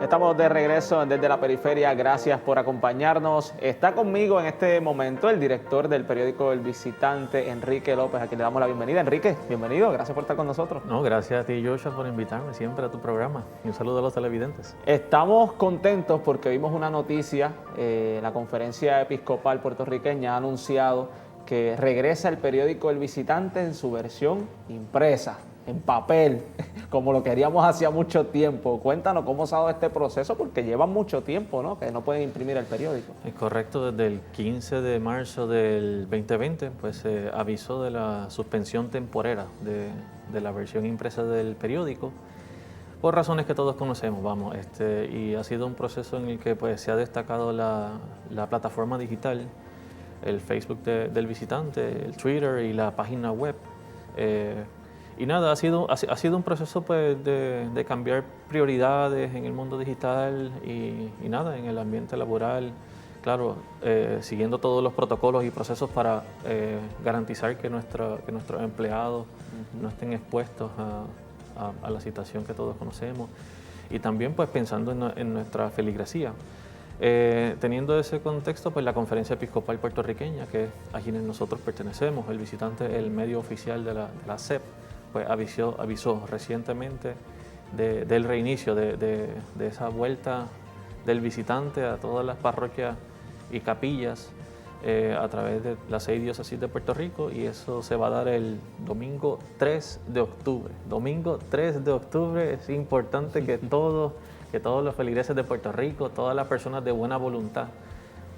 Estamos de regreso desde la periferia, gracias por acompañarnos. Está conmigo en este momento el director del periódico El Visitante, Enrique López, a quien le damos la bienvenida. Enrique, bienvenido, gracias por estar con nosotros. No, gracias a ti, Joshua, por invitarme siempre a tu programa. Y un saludo a los televidentes. Estamos contentos porque vimos una noticia, la Conferencia Episcopal Puertorriqueña ha anunciado que regresa el periódico El Visitante en su versión impresa, en papel, como lo queríamos hacía mucho tiempo. Cuéntanos cómo se ha dado este proceso, porque lleva mucho tiempo, ¿no?, que no pueden imprimir el periódico. Es correcto, desde el 15 de marzo del 2020, pues se avisó de la suspensión temporera de la versión impresa del periódico, por razones que todos conocemos, vamos, y ha sido un proceso en el que pues se ha destacado la plataforma digital, el Facebook del visitante, el Twitter y la página web. Y nada, ha sido un proceso pues, de cambiar prioridades en el mundo digital y nada, en el ambiente laboral. Claro, siguiendo todos los protocolos y procesos para garantizar que nuestros empleados no estén expuestos a la situación que todos conocemos. Y también pues pensando en nuestra feligresía. Teniendo ese contexto, pues la Conferencia Episcopal Puertorriqueña, que es a quienes nosotros pertenecemos, el visitante, el medio oficial de la CEP, pues avisó recientemente del reinicio de esa vuelta del visitante a todas las parroquias y capillas a través de las 6 diócesis de Puerto Rico, y eso se va a dar el domingo 3 de octubre. Domingo 3 de octubre es importante que todos los feligreses de Puerto Rico, todas las personas de buena voluntad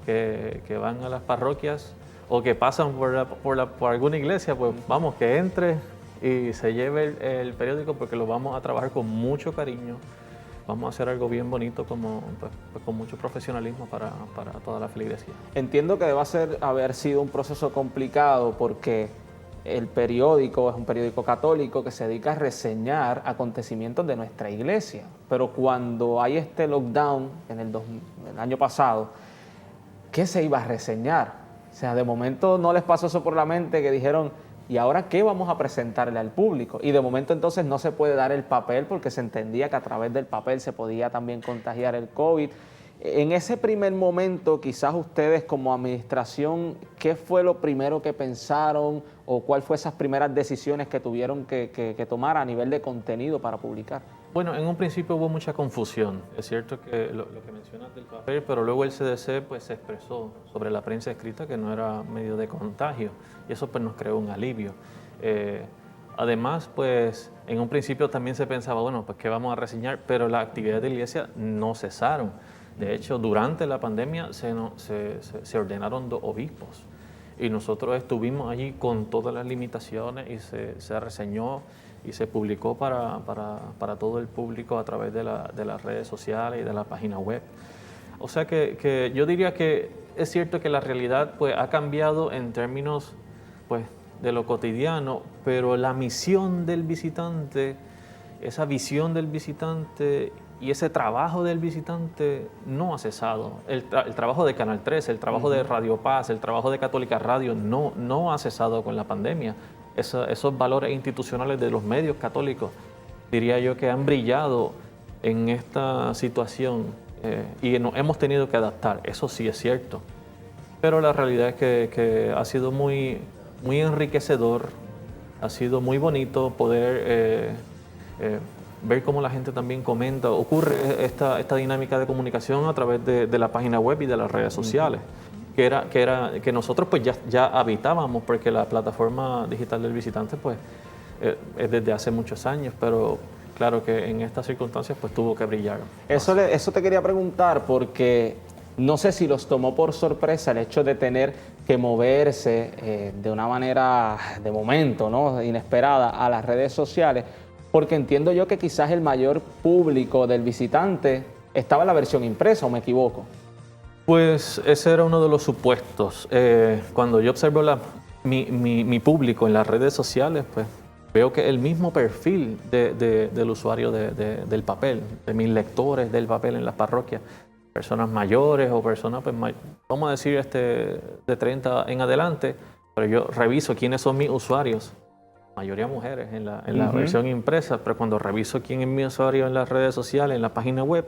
que van a las parroquias o que pasan por alguna iglesia, pues vamos, que entre y se lleve el periódico, porque lo vamos a trabajar con mucho cariño. Vamos a hacer algo bien bonito, pues con mucho profesionalismo para toda la feligresía. Entiendo que debe haber sido un proceso complicado, porque el periódico es un periódico católico que se dedica a reseñar acontecimientos de nuestra iglesia. Pero cuando hay este lockdown en el año pasado, ¿qué se iba a reseñar? O sea, de momento no les pasó eso por la mente, que dijeron, ¿y ahora qué vamos a presentarle al público? Y de momento entonces no se puede dar el papel, porque se entendía que a través del papel se podía también contagiar el COVID. En ese primer momento, quizás ustedes como administración, ¿qué fue lo primero que pensaron o cuál fue esas primeras decisiones que tuvieron que tomar a nivel de contenido para publicar? Bueno, en un principio hubo mucha confusión. Es cierto que lo que mencionas del papel, pero luego el CDC pues, se expresó sobre la prensa escrita que no era medio de contagio, y eso pues, nos creó un alivio. Además, pues en un principio también se pensaba, bueno, pues qué vamos a reseñar, pero las actividades de la iglesia no cesaron. De hecho, durante la pandemia se ordenaron 2 obispos, y nosotros estuvimos allí con todas las limitaciones, y se reseñó y se publicó para todo el público a través de las redes sociales y de la página web. O sea que yo diría que es cierto que la realidad pues, ha cambiado en términos pues, de lo cotidiano, pero la misión del visitante, esa visión del visitante y ese trabajo del visitante no ha cesado. El trabajo de Canal 13, el trabajo de Radio Paz, el trabajo de Católica Radio no ha cesado con la pandemia. Esos valores institucionales de los medios católicos, diría yo, que han brillado en esta situación y nos hemos tenido que adaptar. Eso sí es cierto. Pero la realidad es que ha sido muy enriquecedor, ha sido muy bonito poder ver cómo la gente también comenta. Ocurre esta dinámica de comunicación a través de la página web y de las redes sociales, que nosotros pues ya habitábamos, porque la plataforma digital del visitante pues es desde hace muchos años, pero claro que en estas circunstancias pues tuvo que brillar. Eso te quería preguntar, porque no sé si los tomó por sorpresa el hecho de tener que moverse de una manera de momento, ¿no?, inesperada a las redes sociales, porque entiendo yo que quizás el mayor público del visitante estaba en la versión impresa, ¿o me equivoco? Pues ese era uno de los supuestos. Cuando yo observo mi público en las redes sociales, pues veo que el mismo perfil del usuario del papel, de mis lectores del papel en las parroquias, personas mayores o personas, pues, vamos a decir, de 30 en adelante, pero yo reviso quiénes son mis usuarios, mayoría mujeres en la versión impresa, pero cuando reviso quién es mi usuario en las redes sociales, en la página web,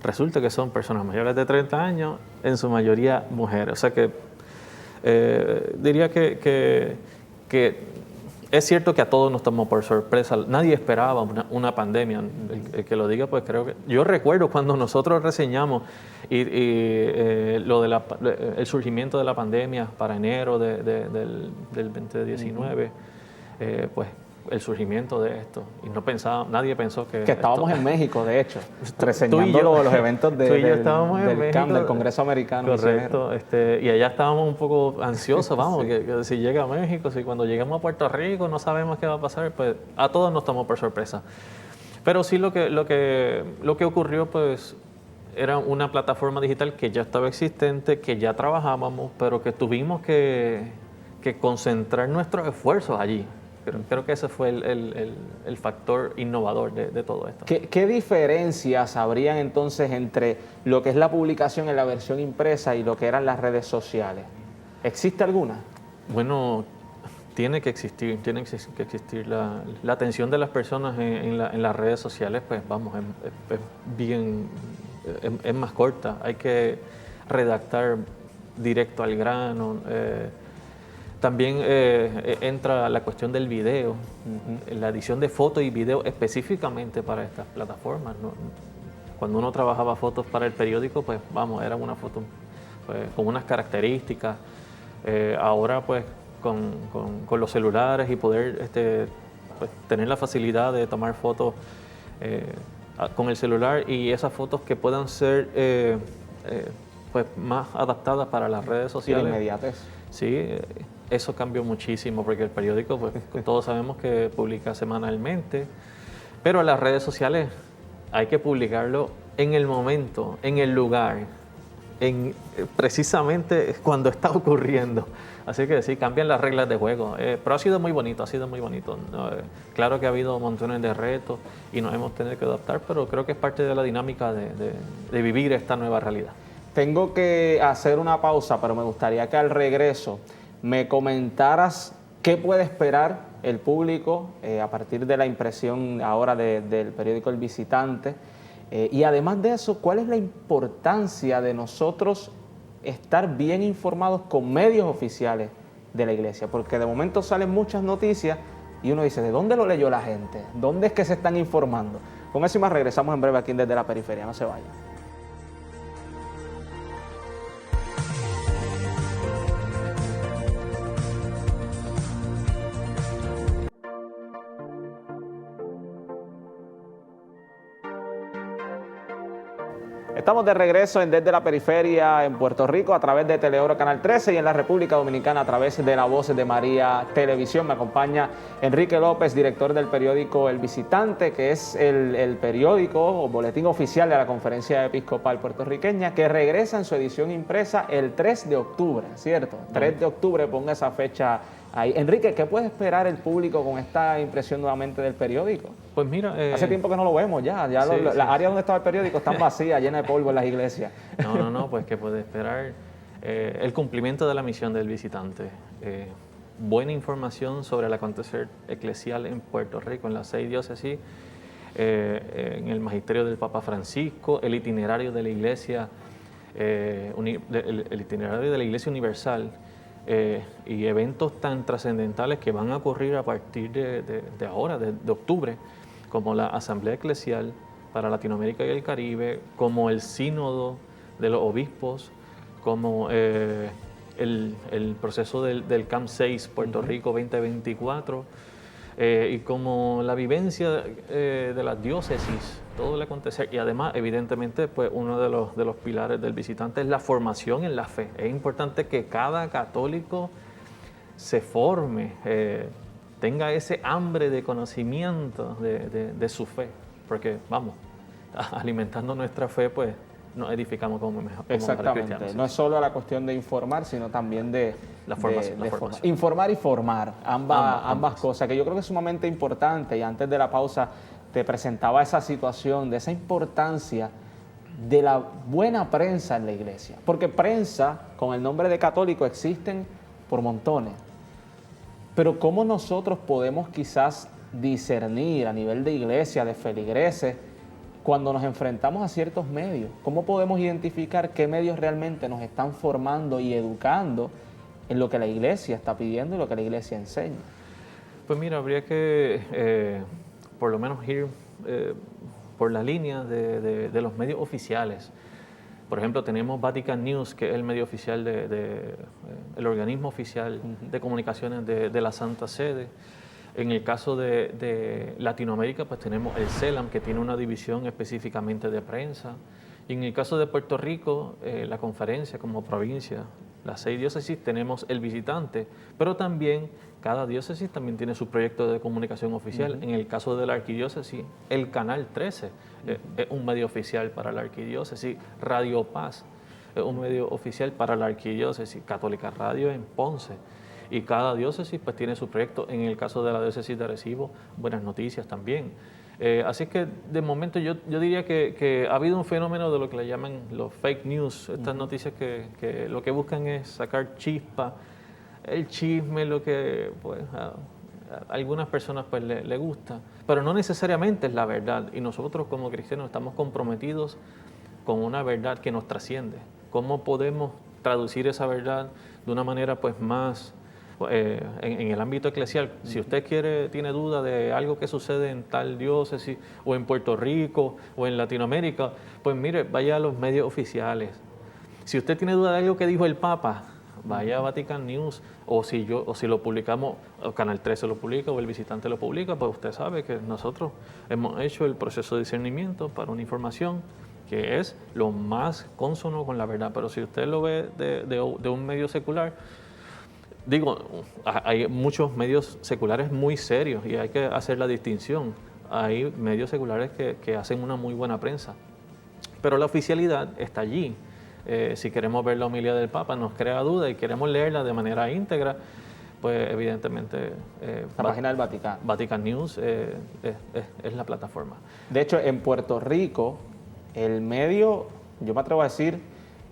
resulta que son personas mayores de 30 años, en su mayoría mujeres. O sea que diría que es cierto que a todos nos tomó por sorpresa. Nadie esperaba una pandemia. El que lo diga, pues creo que... Yo recuerdo cuando nosotros reseñamos el surgimiento de la pandemia para enero del 2019, pues el surgimiento de esto. Y nadie pensó que... Que estábamos en México, de hecho, Tú reseñando y yo. los eventos Tú y yo estábamos en del México. CAM, del Congreso Americano. Correcto. Y allá estábamos un poco ansiosos, vamos, sí. que si llega a México, si cuando lleguemos a Puerto Rico no sabemos qué va a pasar, pues a todos nos tomó por sorpresa. Pero sí lo que ocurrió, pues, era una plataforma digital que ya estaba existente, que ya trabajábamos, pero que tuvimos que concentrar nuestros esfuerzos allí. Creo que ese fue el factor innovador de todo esto. ¿Qué diferencias habrían entonces entre lo que es la publicación en la versión impresa y lo que eran las redes sociales? ¿Existe alguna? Bueno, tiene que existir la atención de las personas en las redes sociales, pues vamos, es más corta. Hay que redactar directo al grano. También entra la cuestión del video, la edición de fotos y video específicamente para estas plataformas, ¿no? Cuando uno trabajaba fotos para el periódico, pues vamos, era una foto pues, con unas características. Ahora pues con los celulares y poder pues, tener la facilidad de tomar fotos con el celular y esas fotos que puedan ser pues, más adaptadas para las redes sociales. Y la inmediatez. Sí, eso cambió muchísimo porque el periódico, pues todos sabemos que publica semanalmente, pero las redes sociales hay que publicarlo en el momento, en el lugar, precisamente cuando está ocurriendo. Así que sí, cambian las reglas de juego. Pero ha sido muy bonito, ¿no? Claro que ha habido montones de retos y nos hemos tenido que adaptar, pero creo que es parte de la dinámica de vivir esta nueva realidad. Tengo que hacer una pausa, pero me gustaría que al regreso me comentaras qué puede esperar el público a partir de la impresión ahora del periódico El Visitante. Y además de eso, ¿cuál es la importancia de nosotros estar bien informados con medios oficiales de la iglesia? Porque de momento salen muchas noticias y uno dice, ¿de dónde lo leyó la gente? ¿Dónde es que se están informando? Con eso y más regresamos en breve aquí Desde la Periferia. No se vayan. Estamos de regreso en Desde la Periferia en Puerto Rico a través de Teleoro Canal 13 y en la República Dominicana a través de La Voz de María Televisión. Me acompaña Enrique López, director del periódico El Visitante, que es el periódico o boletín oficial de la Conferencia Episcopal Puertorriqueña, que regresa en su edición impresa el 3 de octubre, ¿cierto? 3 de octubre, ponga esa fecha ahí. Enrique, ¿qué puede esperar el público con esta impresión nuevamente del periódico? Pues mira... Hace tiempo que no lo vemos ya sí, las áreas donde estaba el periódico están vacías, llenas de polvo en las iglesias. No, pues ¿qué puede esperar? El cumplimiento de la misión del visitante. Buena información sobre el acontecer eclesial en Puerto Rico, en las 6 diócesis, en el magisterio del Papa Francisco, el itinerario de la iglesia, el itinerario de la Iglesia Universal, y eventos tan trascendentales que van a ocurrir a partir de ahora, de octubre, como la Asamblea Eclesial para Latinoamérica y el Caribe, como el Sínodo de los Obispos, como el proceso del CAM 6 Puerto Rico 2024, y como la vivencia de las diócesis, todo el acontecer. Y además, evidentemente, pues uno de los pilares del visitante es la formación en la fe. Es importante que cada católico se forme, tenga ese hambre de conocimiento de su fe, porque vamos, alimentando nuestra fe, pues nos edificamos como mejor. Exactamente, no es solo la cuestión de informar, sino también de formación. Informar y formar, ambas cosas, que yo creo que es sumamente importante. Y antes de la pausa te presentaba esa situación, de esa importancia de la buena prensa en la iglesia, porque prensa con el nombre de católico existen por montones. Pero ¿cómo nosotros podemos quizás discernir a nivel de iglesia, de feligreses, cuando nos enfrentamos a ciertos medios, ¿cómo podemos identificar qué medios realmente nos están formando y educando en lo que la iglesia está pidiendo y lo que la iglesia enseña? Pues mira, habría que por lo menos ir por la línea de los medios oficiales. Por ejemplo, tenemos Vatican News, que es el medio oficial el organismo oficial de comunicaciones de la Santa Sede. En el caso de Latinoamérica, pues tenemos el CELAM, que tiene una división específicamente de prensa. Y en el caso de Puerto Rico, la conferencia como provincia, las 6 diócesis, tenemos el visitante, pero también cada diócesis también tiene su proyecto de comunicación oficial. En el caso de la arquidiócesis, el Canal 13 es un medio oficial para la arquidiócesis, Radio Paz es un medio oficial para la arquidiócesis, Católica Radio en Ponce. Y cada diócesis pues tiene su proyecto. En el caso de la diócesis de Arecibo, Buenas Noticias también. Así que de momento yo diría que ha habido un fenómeno de lo que le llaman los fake news, estas noticias que lo que buscan es sacar chispa, el chisme, lo que pues, a algunas personas pues le gusta, pero no necesariamente es la verdad. Y nosotros como cristianos estamos comprometidos con una verdad que nos trasciende. ¿Cómo podemos traducir esa verdad de una manera pues más en el ámbito eclesial? Si usted tiene duda de algo que sucede en tal diócesis o en Puerto Rico o en Latinoamérica, pues mire, vaya a los medios oficiales. Si usted tiene duda de algo que dijo el Papa, vaya a Vatican News, o si lo publicamos, o Canal 13 lo publica o el visitante lo publica, pues usted sabe que nosotros hemos hecho el proceso de discernimiento para una información que es lo más cónsono con la verdad. Pero si usted lo ve de un medio secular, digo, hay muchos medios seculares muy serios y hay que hacer la distinción. Hay medios seculares que hacen una muy buena prensa, pero la oficialidad está allí. Si queremos ver la homilía del Papa, nos crea duda y queremos leerla de manera íntegra, pues evidentemente la página del Vaticano. Vatican News es la plataforma. De hecho, en Puerto Rico, el medio, yo me atrevo a decir,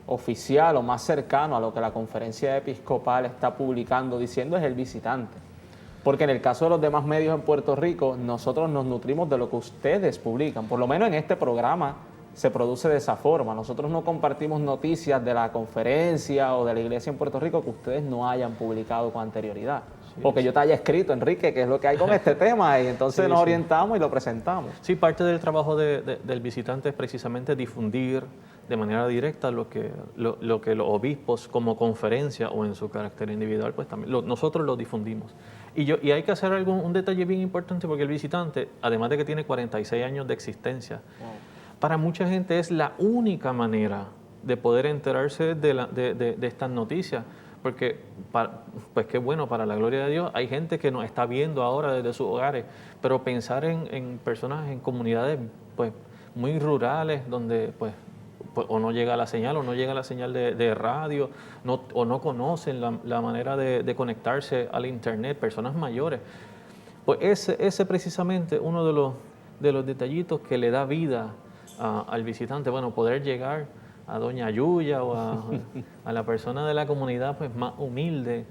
oficial o más cercano a lo que la conferencia episcopal está publicando, diciendo, es el visitante. Porque en el caso de los demás medios en Puerto Rico, nosotros nos nutrimos de lo que ustedes publican. Por lo menos en este programa se produce de esa forma. Nosotros no compartimos noticias de la conferencia o de la iglesia en Puerto Rico que ustedes no hayan publicado con anterioridad. Sí, o que yo te haya escrito, Enrique, qué es lo que hay con este tema, y entonces nos orientamos y lo presentamos. Sí, parte del trabajo del visitante es precisamente difundir de manera directa lo que los obispos como conferencia o en su carácter individual, pues también nosotros lo difundimos. Y hay que hacer un detalle bien importante, porque el visitante, además de que tiene 46 años de existencia, para mucha gente es la única manera de poder enterarse de estas noticias, porque pues qué bueno, para la gloria de Dios, hay gente que nos está viendo ahora desde sus hogares, pero pensar en personas en comunidades pues muy rurales, donde pues o no llega la señal, o no llega la señal de radio, o no conocen la manera de conectarse al internet, personas mayores. Pues ese precisamente uno de los detallitos que le da vida al visitante. Bueno, poder llegar a Doña Yuya o a la persona de la comunidad pues más humilde,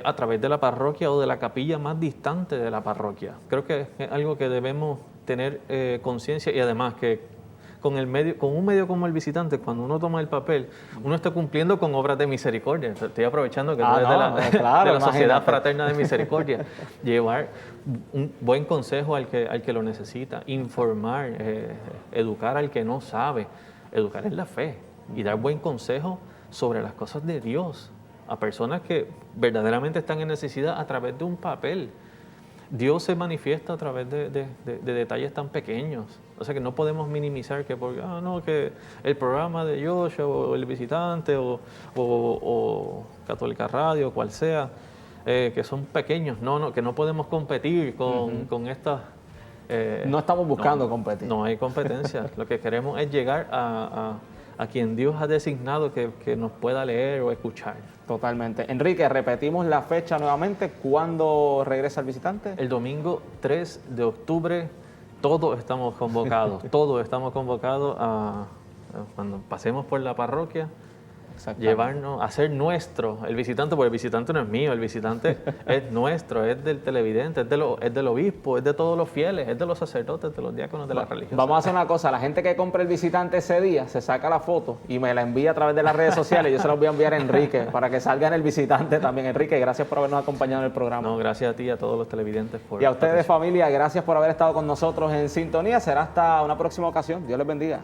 a través de la parroquia o de la capilla más distante de la parroquia. Creo que es algo que debemos tener conciencia, y además que con un medio como el visitante, cuando uno toma el papel, uno está cumpliendo con obras de misericordia. Estoy aprovechando que tú eres de la Sociedad Fraterna de Misericordia. Llevar un buen consejo al que lo necesita, informar, educar al que no sabe, educar en la fe y dar buen consejo sobre las cosas de Dios a personas que verdaderamente están en necesidad a través de un papel. Dios se manifiesta a través de detalles tan pequeños. O sea que no podemos minimizar que porque, que el programa de Joshua o el visitante o Católica Radio, cual sea, que son pequeños. Que no podemos competir con estas... no estamos buscando competir. No hay competencia. Lo que queremos es llegar a quien Dios ha designado que nos pueda leer o escuchar. Totalmente. Enrique, repetimos la fecha nuevamente. ¿Cuándo regresa el visitante? El domingo 3 de octubre. Todos estamos convocados. A cuando pasemos por la parroquia. llevarnos, hacer nuestro el visitante, porque el visitante no es mío, el visitante es nuestro, es del televidente, es del obispo, es de todos los fieles, es de los sacerdotes, de los diáconos de la religión. Vamos a hacer una cosa, la gente que compre el visitante ese día se saca la foto y me la envía a través de las redes sociales, yo se la voy a enviar a Enrique para que salga en el visitante también. Enrique, gracias por habernos acompañado en el programa. No, gracias a ti y a todos los televidentes por... Y a ustedes, familia, gracias por haber estado con nosotros en sintonía. Será hasta una próxima ocasión. Dios les bendiga.